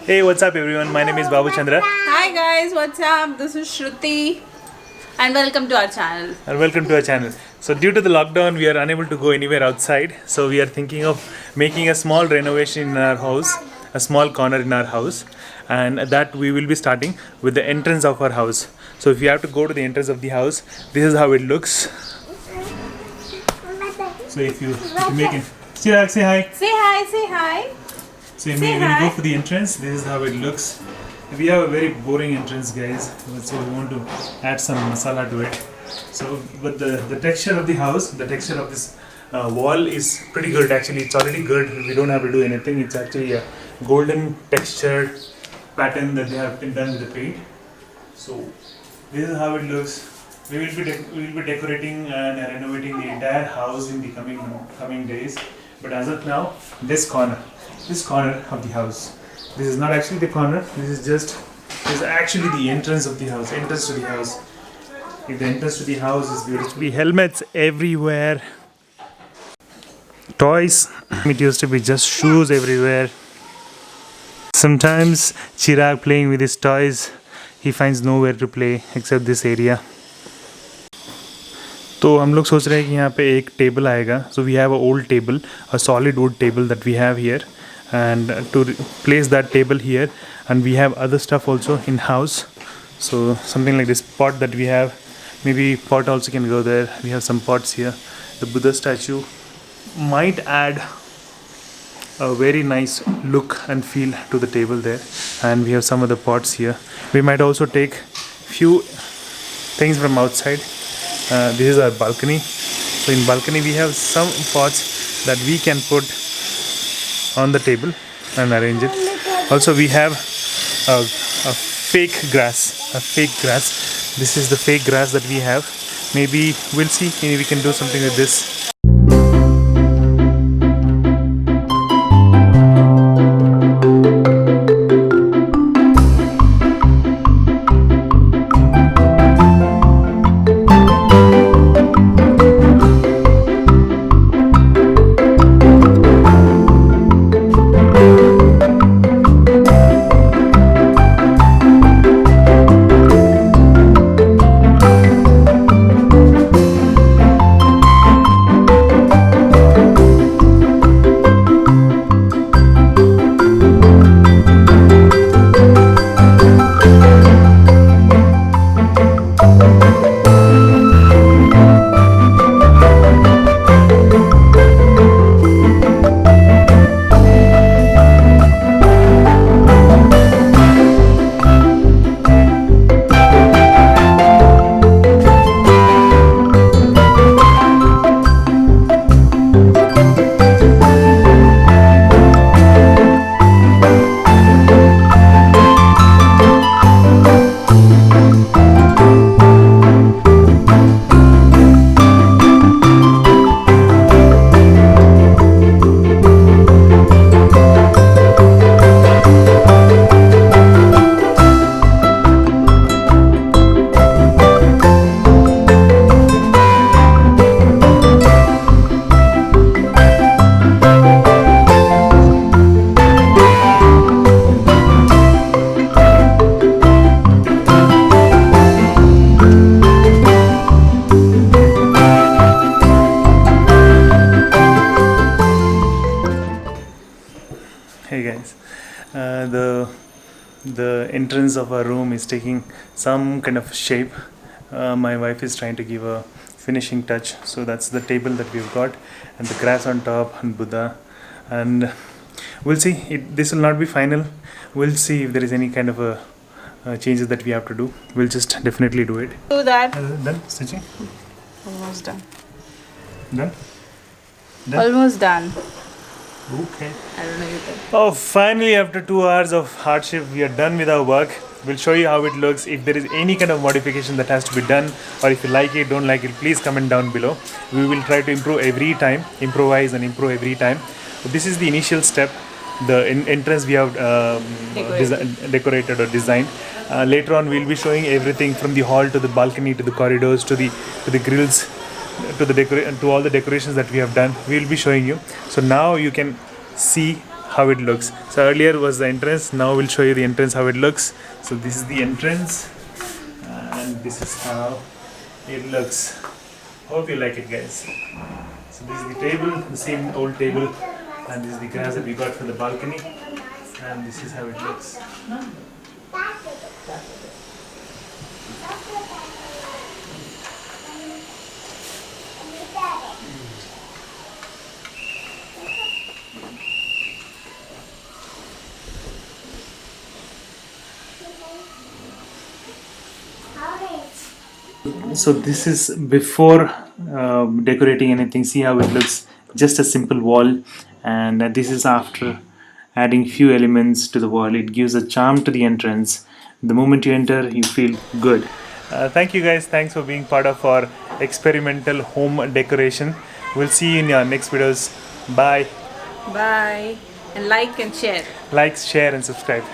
Hey, what's up everyone? My name is Babu Chandra Hi guys, what's up? This is Shruti and welcome to our channel. and welcome to our channel. So due to the lockdown, we are unable to go anywhere outside. So we are thinking of making a small renovation in our house, a small corner in our house, and that we will be starting with the entrance of our house. So if you have to go to the entrance of the house, this is how it looks. So if you make it, Chirag, say hi. Say hi, say hi. So Say when you hi. go for the entrance, this is how it looks. We have a very boring entrance, guys. So we want to add some masala to it. So, but the texture of the house, the texture of this wall is pretty good. Actually, it's already good. We don't have to do anything. It's actually a golden textured pattern that they have been done with the paint. So this is how it looks. We will be decorating and renovating the entire house in the coming days. But as of now, this corner of the house. This is not actually the corner. This is actually the entrance of the house. Entrance to the house. If the entrance to the house is beautiful. The helmets everywhere. Toys. It used to be just shoes everywhere. Sometimes Chirag playing with his toys, he finds nowhere to play except this area. तो हम लोग सोच रहे हैं कि यहाँ पे एक टेबल आएगा. So we have a old table, a solid wood table that we have here, and to place that table here, and we have other stuff also in house. So something like this pot that we have, maybe pot also can go there. We have some pots here. The Buddha statue might add a very nice look and feel to the table there, and we have some other pots here. We might also take few things from outside. This is our balcony. So in balcony we have some pots that we can put on the table and arrange it. Also we have a fake grass. This is the fake grass that we have. Maybe we'll see. Maybe we can do something with this. Hey guys, the entrance of our room is taking some kind of shape. My wife is trying to give a finishing touch. So that's the table that we've got, and the grass on top, and Buddha, and we'll see. This will not be final. We'll see if there is any kind of a changes that we have to do. We'll just definitely do it. Do that. Done stitching? Almost done. Done? Almost done. Okay. I don't know you think. Oh, finally, after 2 hours of hardship, we are done with our work. We'll show you how it looks. If there is any kind of modification that has to be done, or if you like it, don't like it, please comment down below. We will try to improve every time, improvise and improve every time. This is the initial step. The entrance we have decorated or designed. Later on, we'll be showing everything from the hall to the balcony to the corridors to the grills to all the decorations that we have done. We will be showing you. So now you can see how it looks. So earlier was the entrance, now we'll show you the entrance how it looks. So this is the entrance and this is how it looks. Hope you like it, guys. So this is the table, the same old table, and this is the grass that we got for the balcony, and this is how it looks. So this is before decorating anything. See how it looks, just a simple wall, and this is after adding few elements to the wall. It gives a charm to the entrance. The moment you enter, you feel good. Thank you guys, thanks for being part of our experimental home decoration. We'll see you in our next videos. Bye. Bye. And like and share. Like, share and subscribe.